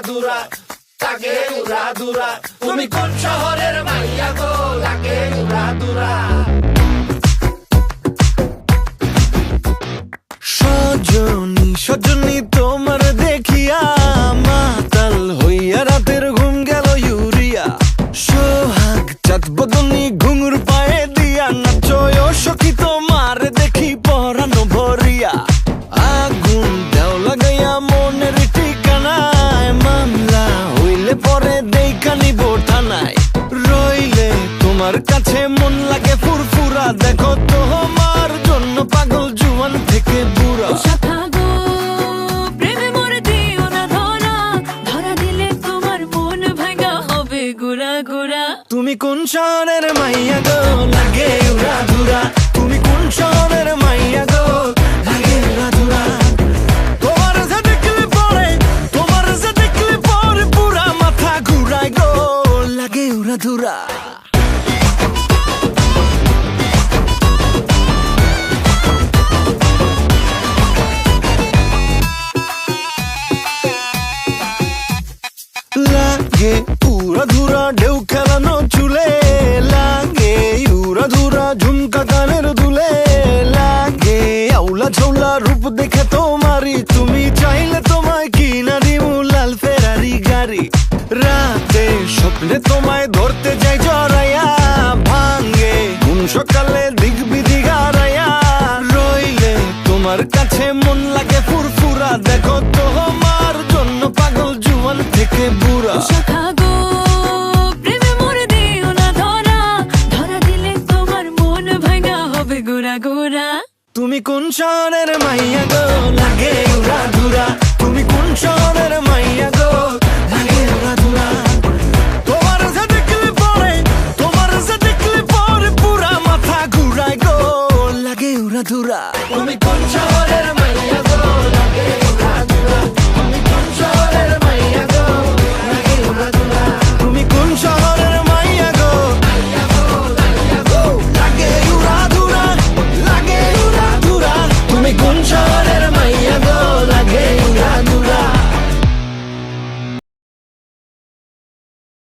দুরা লাগে উড়া দুরা তুমি কোন শহরের মাইয়া গো লাগে উড়া দুরা সজনী সজনী তোমার দেখিয়া মাতাল হইয়া রাতের ঘুম গেল ইউরিয়া সোহাগ চাঁদ বদনী ঘুঙুর পায়ে দিয়া নাচয় সখী তোমার দেখি পরানো ভরিয়া আগুন দেও লাগাইয়া মনের ঠিকানায় মামলা হইলে পরে দেখা নিব থানায় রইলে তোমার কাছে মন লাগে ফুরফুরা দেখো তোমার জন্য পাগল জুয়ান থেকে বুড়া তুমি কোন শহরের মাইয়া গো লাগে উড়া ধুরা তুমি কোন শহরের মাইয়া গো লাগে উড়া ধুরা তোমার যে দেখলে পরে পুরা মাথা ঘুরায় গো লাগে উড়া ধুরা লাগে উড়া ধুরা ঢেউ খেলানো চুলে লাগে উড়া ধুরা ঝুমকা কানের দুলে লাগে আউলা ঝৌলা রূপ দেখে তোমারি তুমি চাইলে তোমায় কিনা দিমু লাল ফেরারি গাড়ি রাতে স্বপ্নে তোমায় ধরতে যাই জড়াইয়া ভাঙ্গে কোন সকালে দিক বিধি গারাইয়া রইলে তোমার কাছে মন লাগে ফুরফুরা দেখো তোমার জন্য পাগল জুয়ান থেকে বুড়া তুমি কোন শহরের মাইয়া গো লাগে উড়া ধুরা তুমি কোন শহরের মাইয়া গো লাগে উড়া ধুরা তোমার যে দেখলে পরে পুরা মাথা ঘুরায় গো লাগে উড়া ধুরা তুমি কোন শহরের